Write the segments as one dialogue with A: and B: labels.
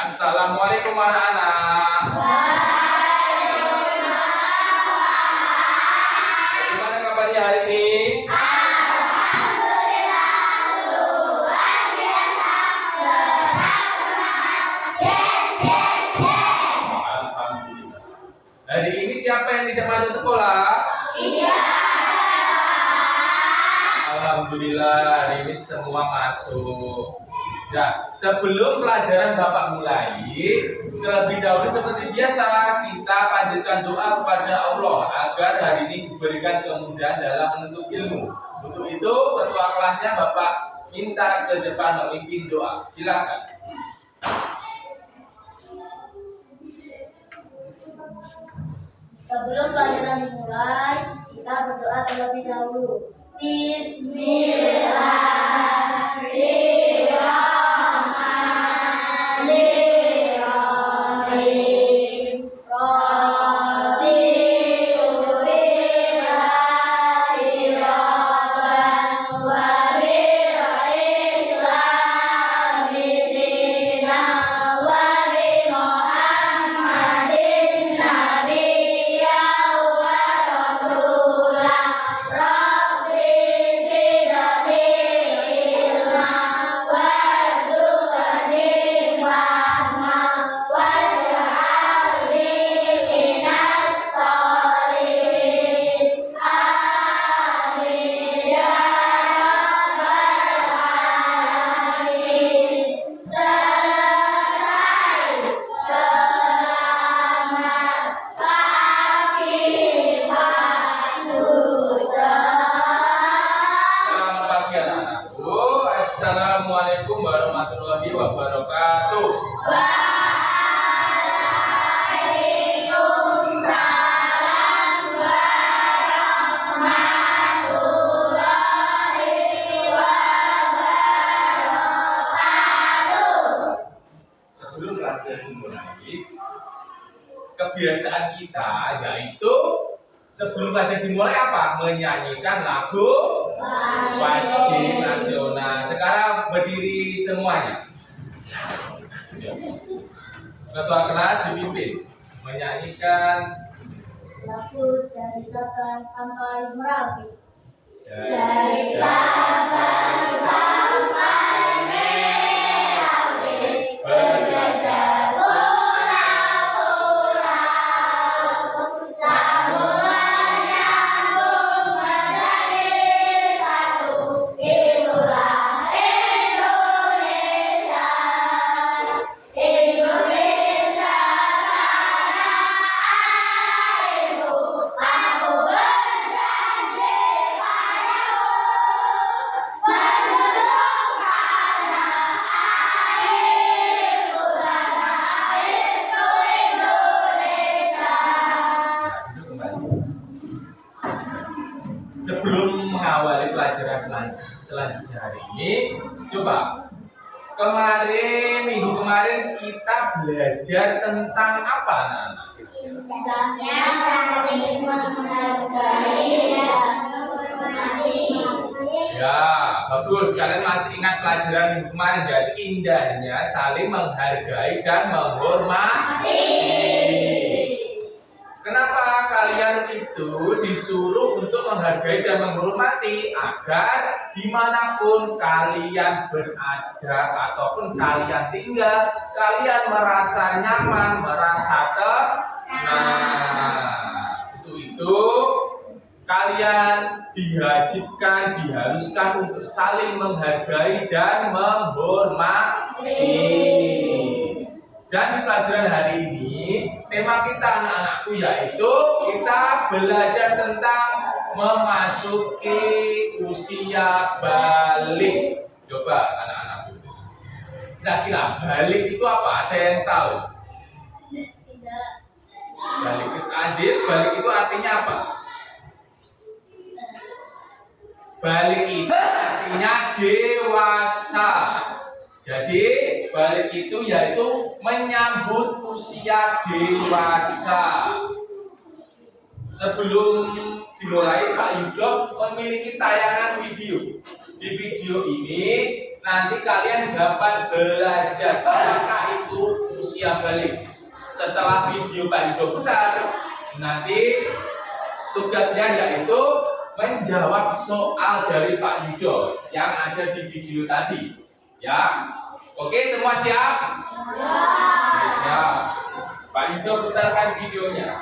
A: Assalamualaikum anak-anak. Gimana kabarnya hari ini? Alhamdulillah. Hari ini siapa yang tidak masuk sekolah? Alhamdulillah, hari ini semua masuk. Nah, sebelum pelajaran Bapak mulai, terlebih dahulu seperti biasa kita panjatkan doa kepada Allah agar hari ini diberikan kemudahan dalam menuntut ilmu. Untuk itu, ketua kelasnya Bapak minta ke depan memimpin doa. Silakan.
B: Sebelum pelajaran dimulai, kita berdoa terlebih dahulu. Bismillahirrahmanirrahim. Raditu billahi rabban wa bil-islami dinan wa bi Muhammadin nabiyyan wa rasulah. Rabbi zidni ilma warzuqni fahma waj'alni minas sholihin. Amin ya rabbal alamin. Selesai selamat pagi Pak Yuda.
A: Selamat pagi anak-anakku. Assalamualaikum warahmatullahi wabarakatuh.
B: Waalaikumsalam warahmatullahi wabarakatuh.
A: Sebelum pelajaran dimulai, kebiasaan kita yaitu sebelum pelajaran dimulai apa? Menyanyikan lagu wajib nasional. Sekarang berdiri semuanya. Ketua kelas dipimpin menyanyikan
B: Lagu dari Sabang sampai Merapi.
A: dari
B: Sabang sampai Merapi, berjejer pulau-pulau, samudra nyambung menjadi satu. Itulah Indonesia, Indonesia tanah airku. Aku berjanji padamu, menjunjung tanah airku, tanah airku Indonesia.
A: Duduk kembali. Sebelum mengawali pelajaran selanjutnya hari ini, coba minggu kemarin kita belajar tentang apa anak-anak?
B: Indahnya saling menghargai dan menghormati.
A: Ya, bagus. Kalian masih ingat pelajaran minggu kemarin yaitu indahnya saling menghargai dan menghormati. Kenapa kalian itu disuruh untuk menghargai dan menghormati? Agar dimanapun kalian berada ataupun kalian tinggal, kalian merasa nyaman, merasa tenang. Itu kalian diharuskan untuk saling menghargai dan menghormati. Dan di pelajaran hari ini, tema kita anak-anakku yaitu kita belajar tentang memasuki usia balik. Coba anak-anakku, kira-kira balik itu apa? Ada yang tahu?
B: Tidak.
A: Balik itu balik itu artinya apa? Balik itu artinya dewasa. Jadi balik itu yaitu menyambut usia dewasa. Sebelum dimulai, Pak Yudo memiliki tayangan video. Di video ini nanti kalian dapat belajar apakah itu usia balik. Setelah video Pak Ido putar, nanti tugasnya yaitu menjawab soal dari Pak Ido yang ada di video tadi. Ya, oke, semua siap? Siap. Pak Ido putarkan videonya.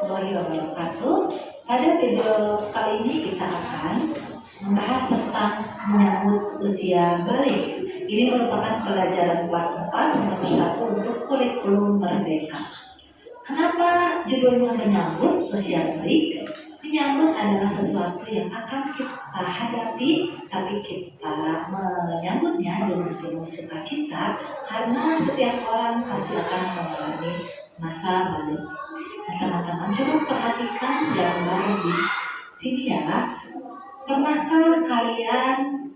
C: Warahmatullahi wabarakatuh. Pada video kali ini kita akan membahas tentang menyambut usia balik. Ini merupakan pelajaran kelas 4 semester 1 untuk kurikulum merdeka. Kenapa judulnya menyambut usia balik? Menyambut adalah sesuatu yang akan kita hadapi, tapi kita menyambutnya dengan penuh sukacita karena setiap orang pasti akan mengalami masa balik. Nah, teman-teman coba perhatikan gambar di sini ya. Pernahkah kalian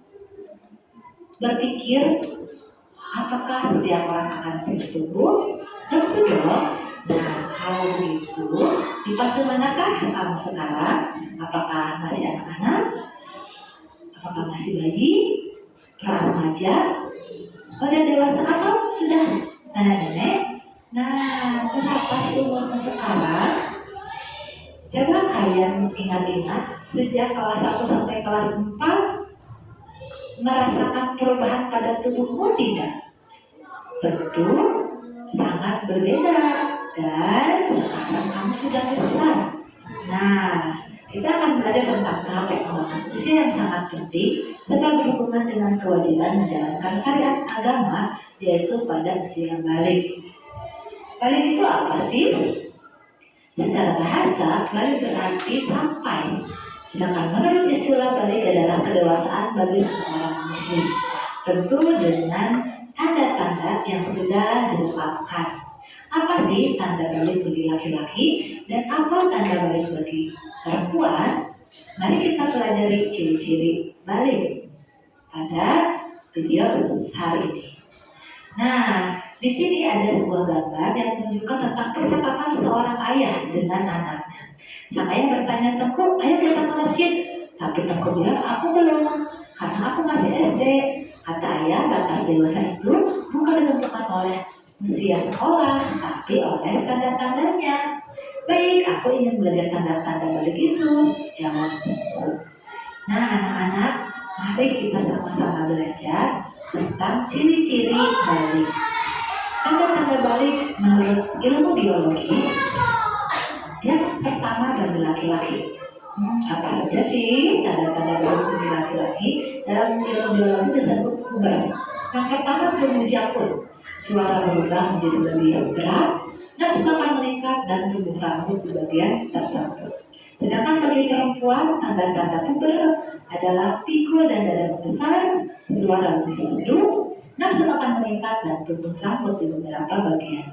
C: berpikir apakah setiap orang akan terus tumbuh? Tentu dong. Nah, kalau begitu, di fase manakah kamu sekarang? Apakah masih anak-anak? Apakah masih bayi? Remaja? Udah dewasa atau sudah nenek-nenek? Nah, berapa sih umurmu sekarang? Coba kalian ingat-ingat sejak kelas 1 sampai kelas 4 merasakan perubahan pada tubuhmu tidak? Tentu sangat berbeda dan sekarang kamu sudah besar. Nah, kita akan belajar tentang tahap perkembangan usia yang sangat penting sebab berhubungan dengan kewajiban menjalankan syariat agama yaitu pada usia balik. Balik itu apa sih? Secara bahasa, balik berarti sampai. Sedangkan menurut istilah balik adalah kedewasaan bagi seseorang muslim. Tentu dengan tanda-tanda yang sudah ditetapkan. Apa sih tanda balik bagi laki-laki dan apa tanda balik bagi perempuan? Mari kita pelajari ciri-ciri balik pada video hari ini. Nah, di sini ada sebuah gambar yang menunjukkan tentang percakapan seorang ayah dengan anaknya. Sang ayah bertanya, "Tengku, ayo datang ke masjid." Tapi Tengku bilang, "Aku belum, karena aku masih SD." Kata ayah, batas dewasa itu bukan ditentukan oleh usia sekolah, tapi oleh tanda-tandanya. "Baik, aku ingin belajar tanda-tanda balik itu," jawabku. Nah, anak-anak, mari kita sama-sama belajar tentang ciri-ciri balik. Tanda-tanda balik menurut ilmu biologi yang pertama bagi laki-laki. Apa saja sih tanda-tanda balik bagi laki-laki? Dalam ilmu biologi disebut puber. Yang pertama tubuh jakun, suara berubah menjadi lebih berat, nafsu makan meningkat dan tumbuh rambut di bagian tertentu. Sedangkan bagi perempuan, tanda-tanda puber adalah pikul dan dada membesar, suara lebih merdu, nafsu makan meningkat dan tumbuh rambut di beberapa bagian.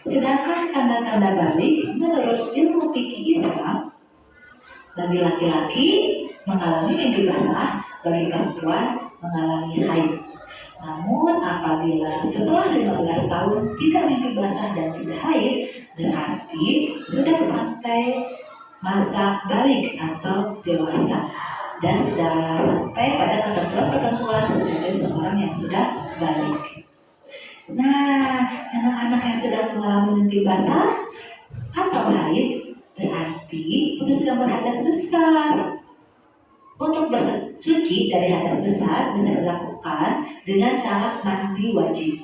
C: Sedangkan tanda-tanda balik menurut ilmu fikih Islam, bagi laki-laki mengalami mimpi basah, bagi perempuan mengalami haid. Namun apabila setelah 15 tahun tidak mimpi basah dan tidak haid, berarti sudah sampai masa balik atau dewasa dan sudah sampai pada ketentuan-ketentuan sebagai seorang yang sudah balik. Nah, anak-anak yang sedang mengalami mimpi basah atau haid berarti itu sedang berhadas besar. Untuk bersuci dari hadas besar bisa dilakukan dengan cara mandi wajib.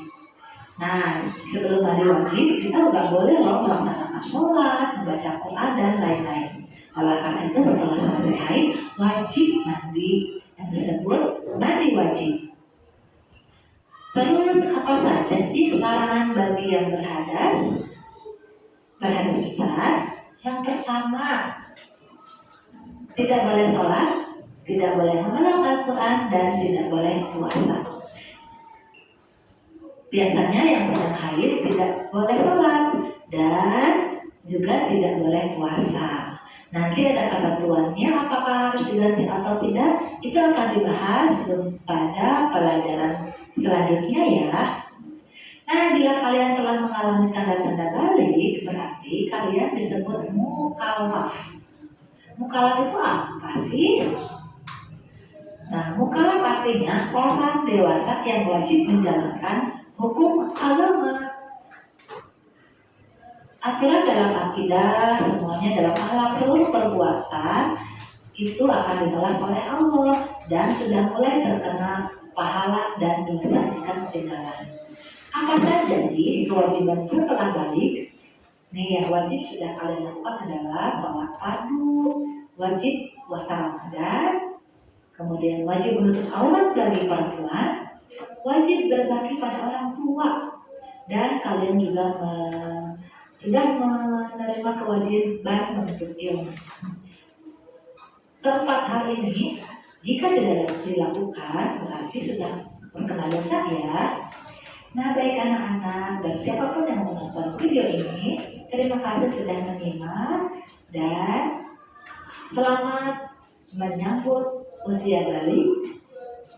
C: Nah, sebelum mandi wajib kita nggak boleh loh melaksanakan sholat, membaca Quran dan lain-lain. Oleh karena itu setelah selesai haid wajib mandi yang disebut mandi wajib. Terus apa saja sih larangan bagi yang berhadas besar? Yang pertama, tidak boleh sholat, tidak boleh memegang Al-Quran dan tidak boleh puasa. Biasanya yang sedang haid tidak boleh sholat dan juga tidak boleh puasa. Nanti ada ketentuannya apakah harus diganti atau tidak. Itu akan dibahas pada pelajaran selanjutnya ya. Bila kalian telah mengalami tanda-tanda balik, berarti kalian disebut mukallaf. Mukallaf itu apa sih? Nah, mukallaf artinya orang dewasa yang wajib menjalankan hukum agama. Aturan dalam akidah, semuanya dalam akhlak, seluruh perbuatan itu akan dibalas oleh Allah dan sudah mulai terkena pahala dan dosa jika ketinggalan. Apa saja sih kewajiban setelah balik? Nih, yang wajib sudah kalian lakukan adalah sholat fardu, wajib puasa Ramadan, kemudian wajib menutup aurat bagi perempuan, wajib berbakti pada orang tua, dan kalian juga sudah menerima kewajiban menuntut ilmu. Keempat hal ini, jika tidak dilakukan, berarti sudah terkena dosa ya. Nah, baik anak-anak dan siapapun yang menonton video ini, terima kasih sudah menyimak dan selamat menyambut usia balik.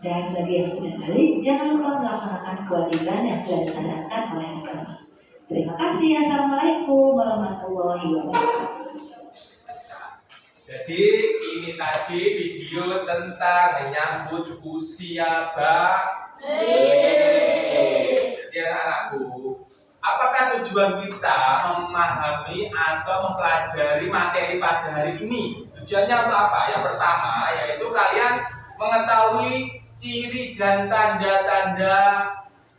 C: Dan bagi yang sudah balik, jangan lupa melaksanakan kewajiban yang sudah disyariatkan oleh agama. Terima kasih. Assalamualaikum warahmatullahi wabarakatuh.
A: Jadi ini tadi video tentang menyambut usia balik. Jadi anak-anakku, apakah tujuan kita memahami atau mempelajari materi pada hari ini? Tujuannya untuk apa? Yang pertama yaitu kalian mengetahui ciri dan tanda-tanda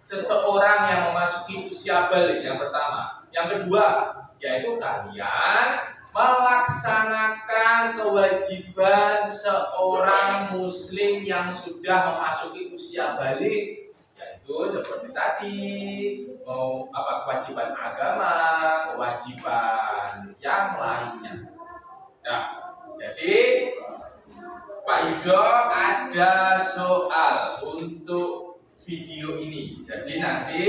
A: seseorang yang memasuki usia balik. Yang pertama. Yang kedua yaitu kalian melaksanakan kewajiban seorang muslim yang sudah memasuki usia balik, yaitu seperti tadi kewajiban agama, kewajiban yang lainnya. Nah, jadi Pak Yudo ada soal untuk video ini. Jadi nanti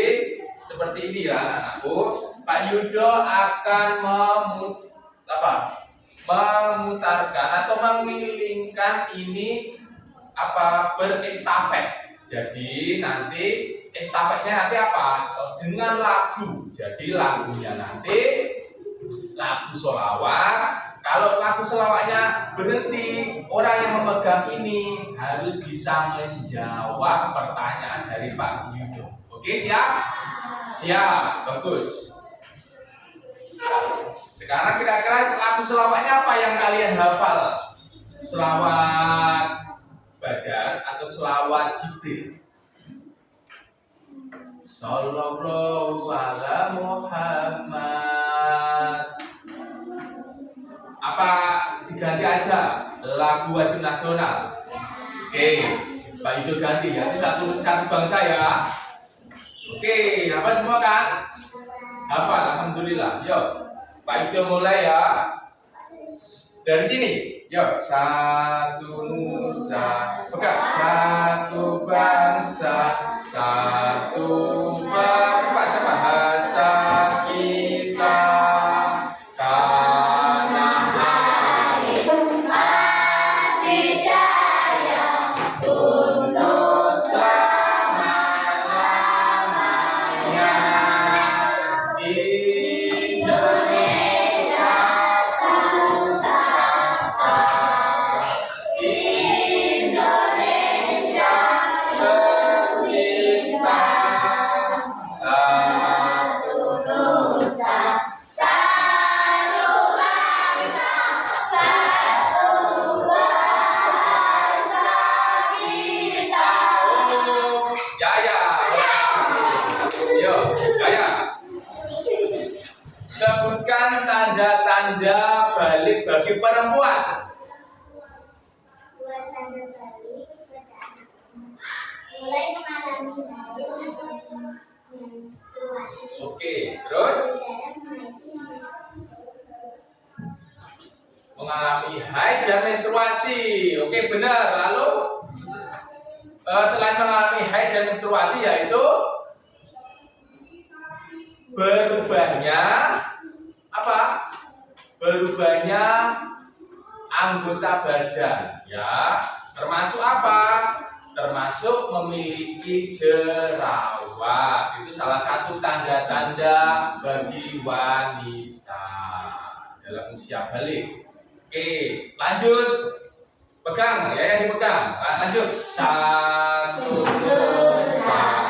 A: seperti ini ya anak-anakku, Pak Yudo akan memutarkan atau mengelilingkan ini berestafet. Jadi nanti estafetnya nanti apa? Dengan lagu. Jadi lagunya nanti lagu sholawat. Kalau lagu sholawatnya berhenti, orang yang memegang ini harus bisa menjawab pertanyaan dari Pak Yudo. Oke, siap? Siap, bagus. Sekarang kira-kira lagu selawatnya apa yang kalian hafal? Selawat badan atau selawat Jibril? Sallallahu ala Muhammad. Apa diganti aja lagu wajib nasional? Oke, Pak Yudo ganti ya. Itu satu bangsa ya. Oke, apa semua kan? Hafal, alhamdulillah. Yuk. Pak Yudo mulai ya. Dari sini. Yuk, satu nusa. Pegang. Satu bangsa, satu cepat bahasa kita. Tanah air pasti jaya untuk selama-lamanya. Sebutkan tanda-tanda balik bagi perempuan.
B: Dua tanda balik pada mulai mengalami menstruasi.
A: Oke, terus mengalami haid dan menstruasi. Oke, benar. Lalu selain mengalami haid dan menstruasi yaitu berubahnya berubahnya anggota badan ya, termasuk apa? Termasuk memiliki jerawat. Itu itu salah satu tanda-tanda bagi wanita dalam usia balik. Oke, lanjut. Pegang, ya yang dipegang. Lanjut. Satu dosa.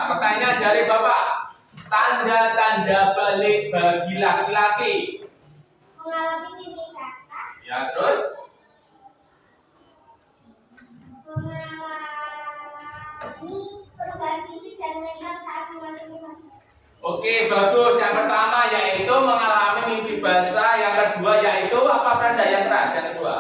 A: Pertanyaan dari Bapak, tanda-tanda balik bagi laki-laki.
B: Mengalami mimpi basah.
A: Ya, terus?
B: Mengalami perubahan fisik dan mental saat memasuki masa.
A: Oke, bagus. Yang pertama yaitu mengalami mimpi basah. Yang kedua yaitu apa, Franda? Yang keras, yang kedua.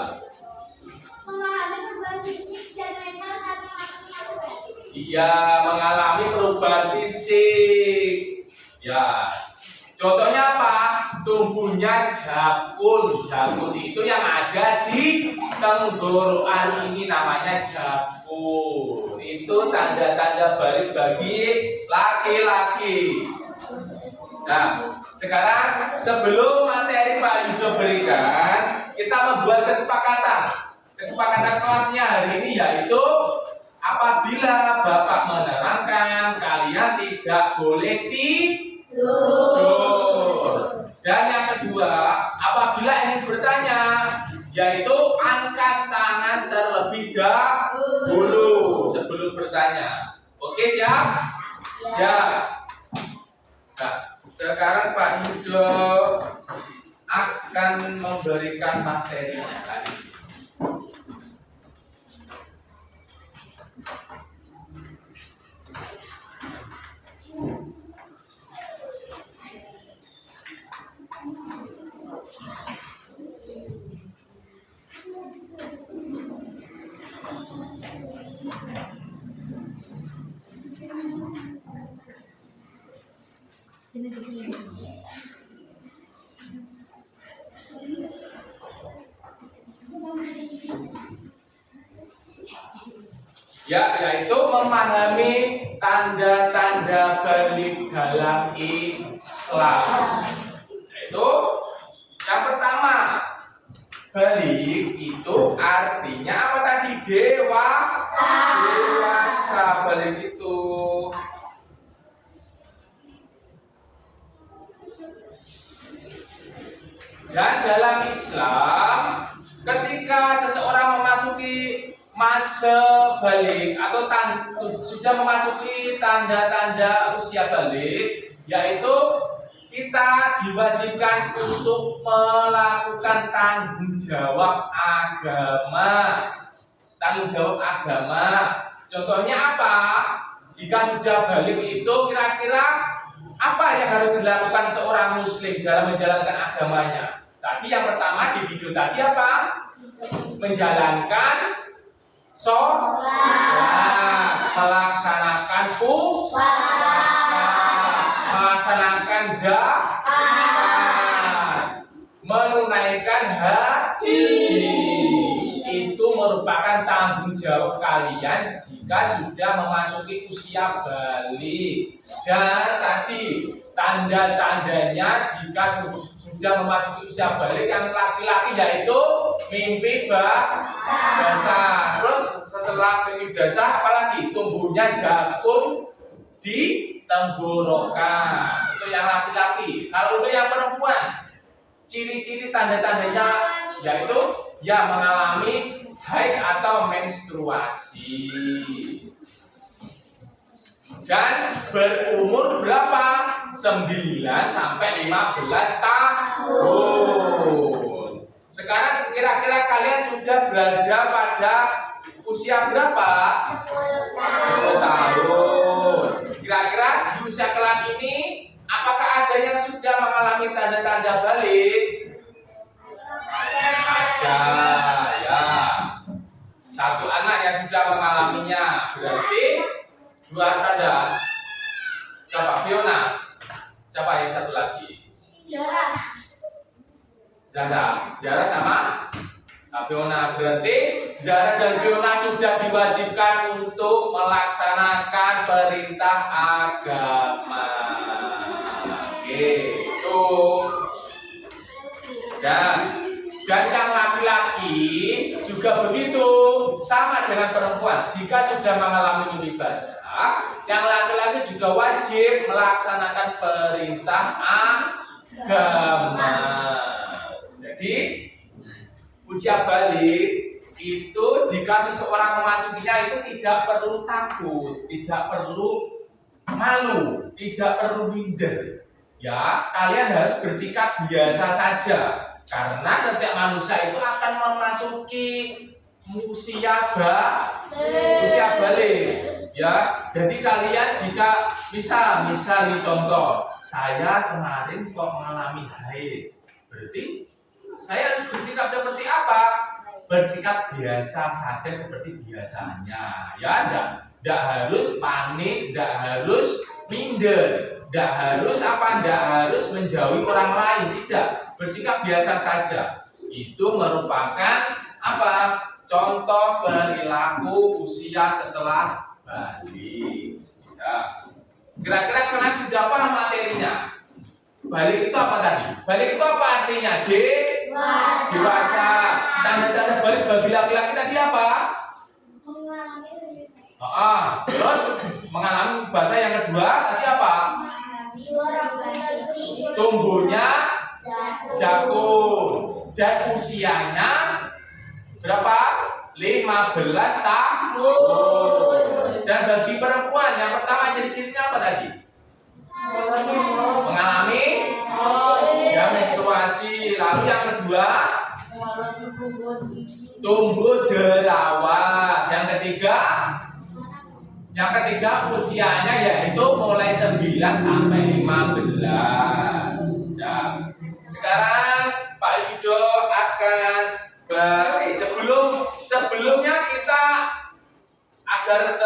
B: Mengalami perubahan fisik dan mental saat memasuki masa.
A: Iya, mengalami perubahan fisik. Ya, contohnya apa? Tumbuhnya jakun. Jakun itu yang ada di tenggorokan ini namanya jakun. Itu tanda-tanda balik bagi laki-laki. Nah, sekarang sebelum materi Pak Yudo berikan, kita membuat kesepakatan. Kesepakatan kelasnya hari ini yaitu apabila Bapak menerangkan, kalian tidak boleh tidur. Dan yang kedua, apabila ingin bertanya, yaitu angkat tangan terlebih dahulu sebelum bertanya. Oke, siap? Siap. Nah, sekarang Pak Yudo akan memberikan materinya tadi. Ya, yaitu memahami tanda-tanda balik dalam Islam. Yaitu yang pertama, balik itu artinya apa tadi? Dewasa. Dewasa balik itu. Dan dalam Islam, ketika seseorang memasuki masa balik atau sudah memasuki tanda-tanda usia balik, yaitu kita diwajibkan untuk melakukan tanggung jawab agama. Tanggung jawab agama. Contohnya apa? Jika sudah balik itu kira-kira apa yang harus dilakukan seorang muslim dalam menjalankan agamanya? Tadi yang pertama di video tadi apa? Menjalankan sholat, melaksanakan puasa, melaksanakan zakat, menunaikan haji. Itu merupakan tanggung jawab kalian jika sudah memasuki usia balik. Dan tadi tanda-tandanya jika sudah memasuki usia balik yang laki-laki yaitu mimpi basah. Terus setelah mimpi basah apalagi? Tumbuhnya jakun di tenggorokan. Itu yang laki-laki. Kalau untuk yang perempuan, ciri-ciri tanda-tandanya yaitu ya mengalami haid atau menstruasi. Dan berumur berapa? 9 sampai 15 tahun. Sekarang kira-kira kalian sudah berada pada usia berapa? 10 tahun. Kira-kira di usia kelak ini apakah ada yang sudah mengalami tanda-tanda balik? Ada, ya. Satu anak yang sudah mengalaminya, berarti 2 tanda. Siapa? Fiona. Siapa yang satu lagi? Zara sama Fiona. Berarti Zara dan Fiona sudah diwajibkan untuk melaksanakan perintah agama. Oke, itu. Dan yang laki-laki juga begitu, sama dengan perempuan. Jika sudah mengalami mimpi basah, yang laki-laki juga wajib melaksanakan perintah agama. Jadi usia balik itu jika seseorang memasukinya itu tidak perlu takut, tidak perlu malu, tidak perlu minder. Ya, kalian harus bersikap biasa saja. Karena setiap manusia itu akan memasuki usia balik. Ya, jadi kalian jika misal nih contoh, saya kemarin kok mengalami haid. Berarti saya harus bersikap seperti apa? Bersikap biasa saja seperti biasanya. Ya, enggak harus panik, enggak harus minder, enggak harus menjauhi orang lain, tidak. Bersikap biasa saja. Itu merupakan apa? Contoh perilaku usia setelah balik. Ya. Kira-kira kalian sudah paham materinya? Balik itu apa tadi? Balik itu apa artinya? Dewasa. Tanda-tanda balik bagi laki-laki tadi apa? Terus mengalami bahasa yang kedua tadi apa? Tumbuhnya jagung dan usianya berapa? 15 tahun. Dan bagi perempuan yang pertama ciri-cirinya apa tadi? Mengalami ya menstruasi. Lalu yang kedua tumbuh jerawat. Yang ketiga usianya yaitu mulai 9 sampai 15. Ya. Sekarang Pak Yudo akan sebelumnya kita agar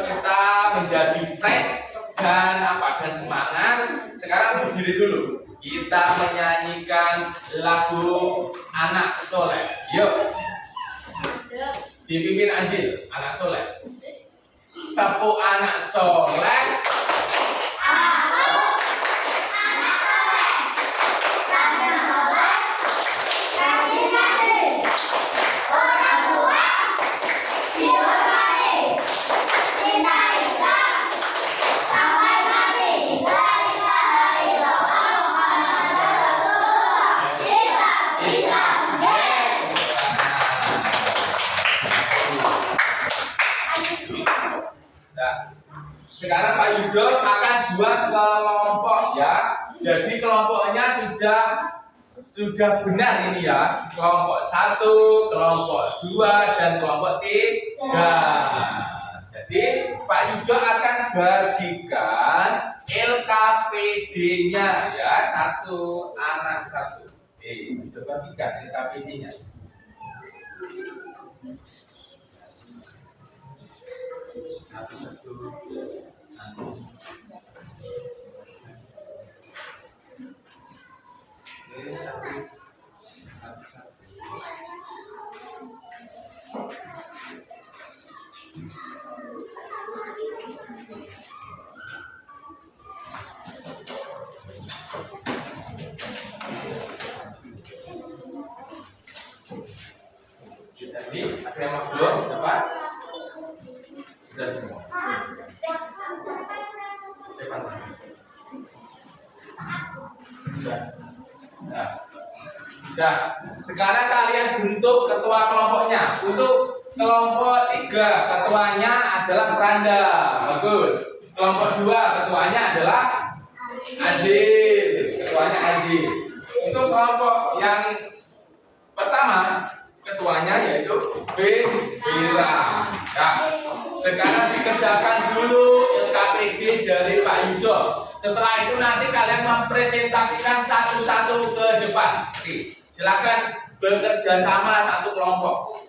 A: kita menjadi fresh dan semangat. Sekarang berdiri dulu. Kita menyanyikan lagu Anak Soleh. Yuk. Dipimpin Azil, Anak Soleh. Tepuk anak soleh. Sekarang Pak Yudo akan buat kelompok ya. Jadi kelompoknya sudah benar ini ya. Kelompok 1, kelompok 2 dan kelompok 3. Jadi Pak Yudo akan bagikan LKPD-nya ya. 1 anak 1. Yudo bagikan LKPD-nya. Satu. Jadi akhirnya belum dapat sudah semua. Sudah. Sekarang kalian bentuk ketua kelompoknya. Untuk kelompok 3 ketuanya adalah Franda. Bagus. Kelompok 2 ketuanya adalah Azil. Ketuanya Azil. Untuk kelompok yang Pertama, ketuanya yaitu Vira. Nah, sekarang dikerjakan dulu LKPD dari Pak Yudo. Setelah itu nanti kalian mempresentasikan satu-satu ke depan. Oke, silakan bekerja sama satu kelompok.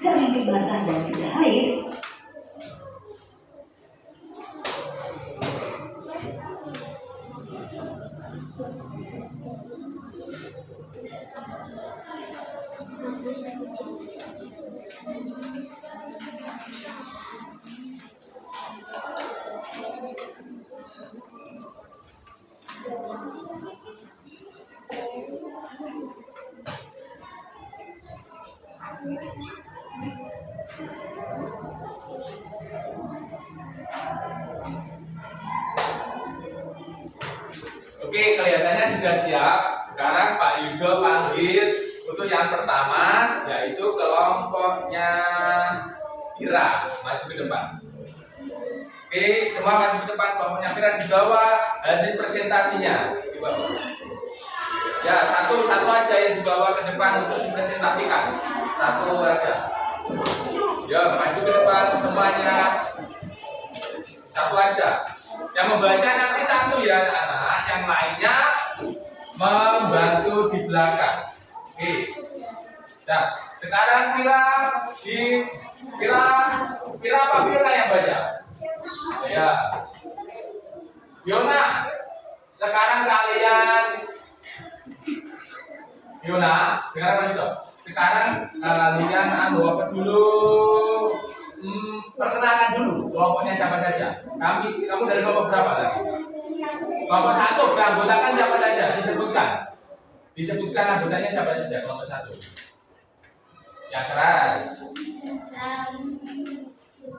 C: Dan mimpi basah dan tidak air.
A: Oke, kelihatannya sudah siap. Sekarang Pak Yudo panggil untuk yang pertama, yaitu kelompoknya Vira. Maju ke depan. Oke, semua maju ke depan. Kelompoknya Vira di bawah hasil presentasinya. Di bawah. Ya, satu aja yang dibawa ke depan untuk dipresentasikan. Satu aja. Ya, maju ke depan semuanya. Satu aja. Yang membaca nanti satu ya anak-anak, yang lainnya membantu di belakang. Oke. Nah, sekarang Vira apa Fiona yang baca? Ya. Fiona. Sekarang kalian Fiona, dengar apa itu? Sekarang kalian apa dulu? Perkenalkan dulu kelompoknya siapa saja. Kamu dari kelompok berapa tadi? Kelompok 1, beranggotakan siapa saja? Disebutkan anggotanya siapa saja kelompok 1. Yang keras.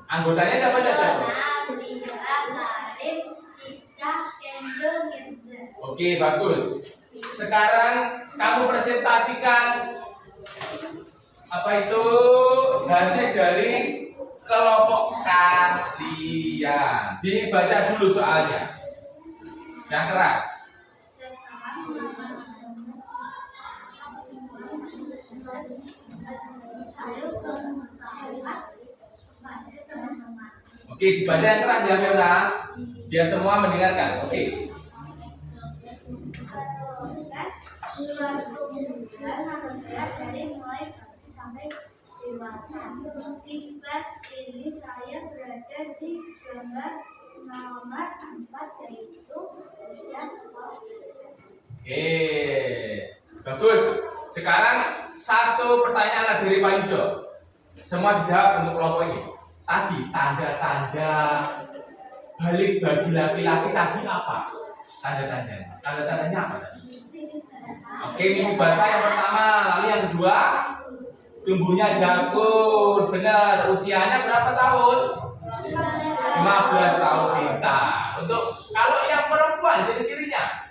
A: Anggotanya siapa saja? Oke, bagus. Sekarang kamu presentasikan apa itu hasil dari kelompok kalian. Dibaca dulu soalnya. Yang keras. Oke, dibaca yang keras ya Fiona. Biar semua mendengarkan. Oke.
B: Dari mulai sampai dewasa. Di kelas ini saya berada di gambar nomor 4, yaitu usia sekolah.
A: Oke, bagus. Sekarang satu pertanyaan dari Pak Yudo. Semua dijawab untuk kelompok ini. Tadi tanda-tanda balik bagi laki-laki tadi apa? Tanda-tandanya apa tadi? Oke, mimpi basah yang pertama. Lalu yang kedua, tumbuhnya jagung. Benar. Usianya berapa tahun? 15 tahun. Pintar. Untuk kalau yang perempuan ciri-cirinya?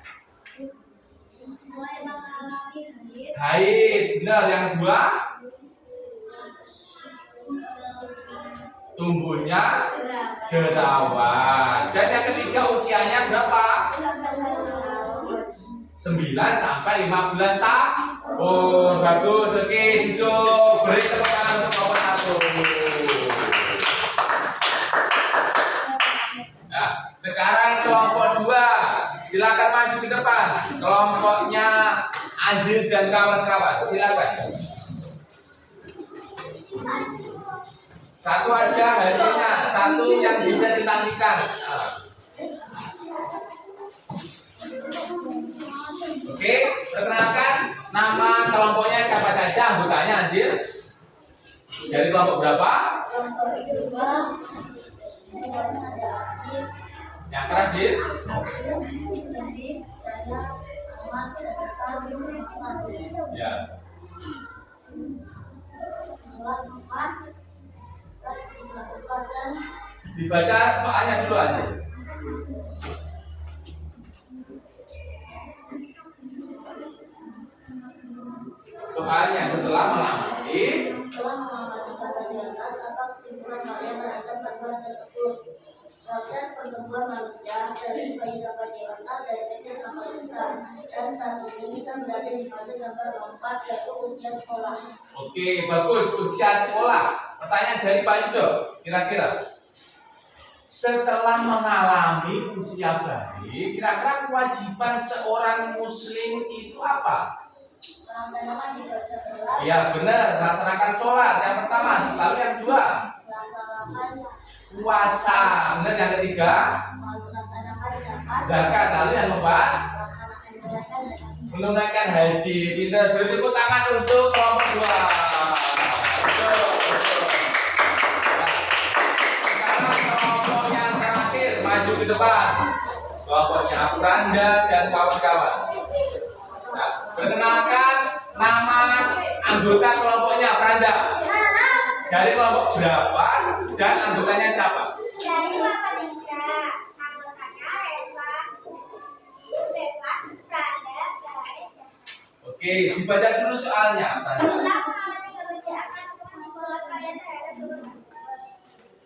A: Haid. Benar. Yang kedua, tumbuhnya jerawat. Dan yang ketiga, usianya berapa? 9 sampai 15 tahun. Oh, bagus. Oke, duduk. Beri tepuk tangan untuk kelompok 1. Nah, sekarang kelompok 2. Silakan maju ke depan. Kelompoknya Azil dan kawan-kawan. Silakan. Satu aja hasilnya. Satu yang dipresentasikan. Nah. Nama kelompoknya siapa saja anggotanya, Azir? Dari kelompok berapa?
B: Kelompok kedua,
A: Yang keras, Azir?
B: jadi saya amat
A: Ya.
B: kelas 4 dan
A: Dibaca soalnya dulu, Azir. Soalnya setelah mengamati
B: kata di atas, apa kesimpulan kalian terhadap bantuan tersebut? Proses pertumbuhan manusia dari bayi sampai dewasa, dari kecil sampai besar, dan saat ini kita berada di fase gambar lompat, yaitu usia sekolah.
A: Oke, bagus. Usia sekolah. Pertanyaan dari Pak Yudo, kira-kira setelah mengalami usia bayi, kira-kira kewajiban seorang muslim itu apa?
B: Melaksanakan ibadah sholat,
A: Ya benar, melaksanakan sholat yang pertama. Lalu yang kedua,
B: melaksanakan
A: puasa. Benar, yang ketiga,
B: zakat,
A: zakat. Lalu yang keempat,
B: melaksanakan ibadah haji.
A: menunaikan haji. Pintar, beri tepuk tangan untuk kelompok dua. Betul, betul. Sekarang kelompok yang terakhir maju ke depan. Kelompoknya Pranda dan kawan-kawan. Nah, perkenalkan nama anggota kelompoknya Pranda. Dari kelompok berapa dan anggotanya siapa?
B: Dari Bapak Indra, anggotanya Reva, Pranda, Garis.
A: Oke, dibaca dulu soalnya, Pranda.
B: Setelah mengalami kebiasaan kesimpulan kalian terhadap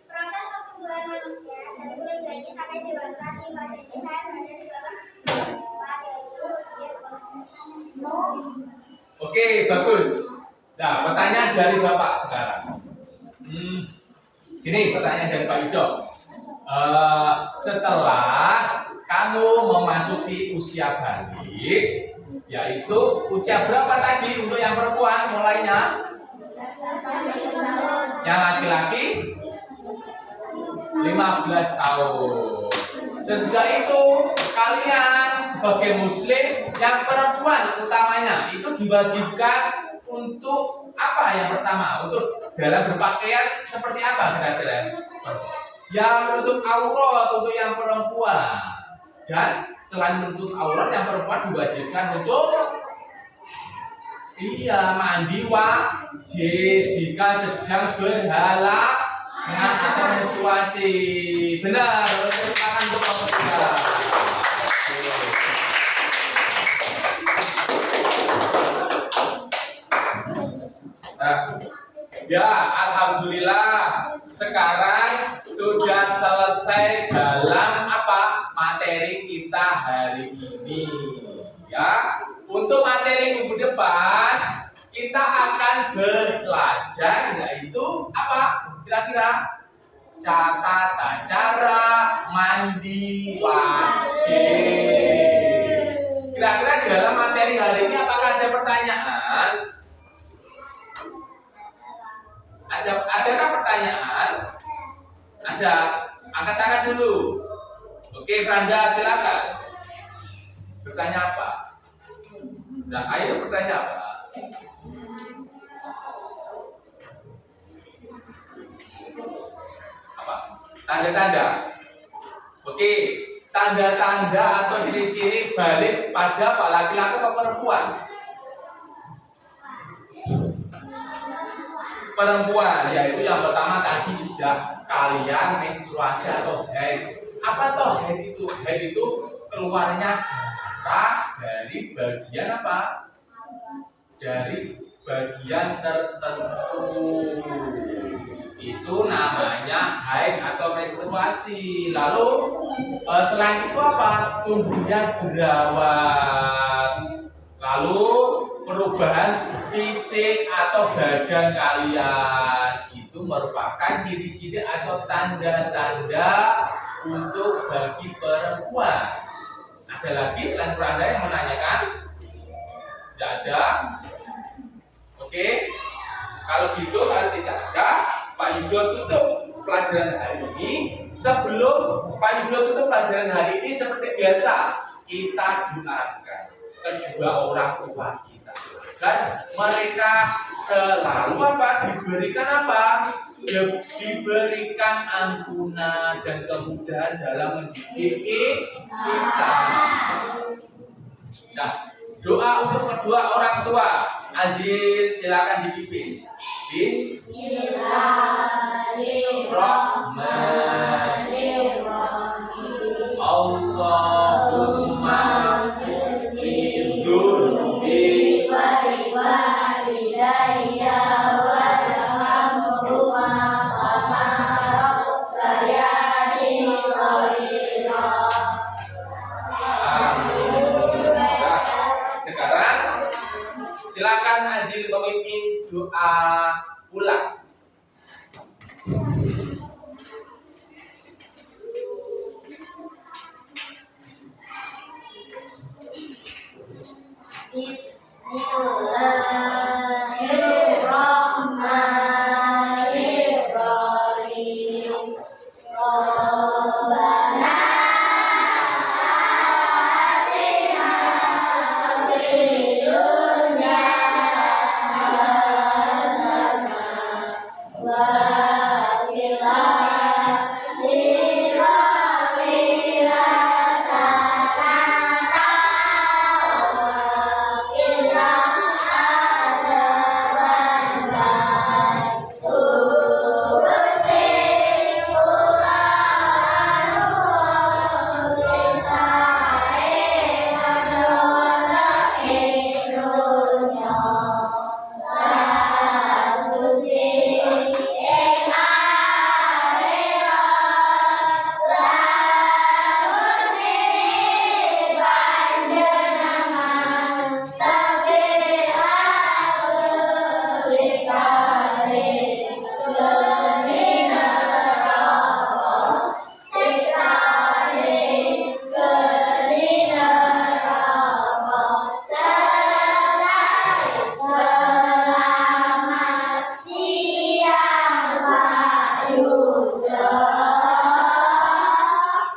B: proses pertumbuhan manusia dari mulai bayi sampai dewasa di fase ini saya berada di dalam yaitu usia sekolah.
A: Oke, bagus. Nah, pertanyaan dari Bapak sekarang. Gini, pertanyaan dari Pak Yudo. Setelah kamu memasuki usia balik, yaitu usia berapa tadi untuk yang perempuan mulainya? Yang laki-laki 15 tahun. Sesudah itu kalian sebagai muslim yang perempuan utamanya itu diwajibkan untuk apa yang pertama? Untuk dalam berpakaian seperti apa kira-kira? Yang menutup aurat untuk yang perempuan. Dan selain menutup aurat yang perempuan diwajibkan untuk mandi wajib jika sedang berhalangan atau menstruasi. Benar, tepuk tangan untuk perempuan. Ya, alhamdulillah sekarang sudah selesai dalam apa materi kita hari ini. Ya, untuk materi minggu depan kita akan belajar yaitu apa? Kira-kira catatan cara mandi wajib. Kira-kira dalam materi hari ini apakah ada pertanyaan? Adakah pertanyaan? Ada. Angkat tangan dulu. Oke, Franda silakan. Bertanya apa? Nah, ayo bertanya apa? Apa? Tanda-tanda. Oke, tanda-tanda atau ciri-ciri balik pada pak laki-laki atau perempuan? Perempuan, yaitu yang pertama tadi sudah kalian menstruasi atau haid. Apa toh haid itu? Haid itu keluarnya darah dari bagian apa? Dari bagian tertentu. Itu namanya haid atau menstruasi. Lalu selain itu apa? Tumbuhnya jerawat. Lalu perubahan fisik atau badan kalian itu merupakan ciri-ciri atau tanda-tanda untuk bagi perempuan. Ada lagi selain Pranda yang menanyakan? Tidak ada? Oke. Kalau gitu, kalau tidak ada, Pak Yudo tutup pelajaran hari ini. Sebelum Pak Yudo tutup pelajaran hari ini seperti biasa, kita doakan kedua orang tua kita. Dan mereka selalu apa? Diberikan apa? Diberikan ampunan dan kemudahan dalam mendidik kita. Nah, doa untuk kedua orang tua. Azil, silakan dipimpin. Bismillahirrahmanirrahim. Allahumma firli dzunbi
B: walidayya warhamhuma kama rabbayani shaghira.
A: Nah, sekarang silakan Azil memimpin doa ulang.
B: Bismillahirrahmanirrahim. Rabbana atina fid dunya hasanah wa fil akhirati hasanah wa qina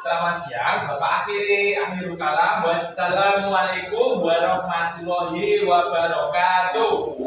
A: Selamat siang, Bapak akhirul kalam. Wassalamualaikum warahmatullahi wabarakatuh.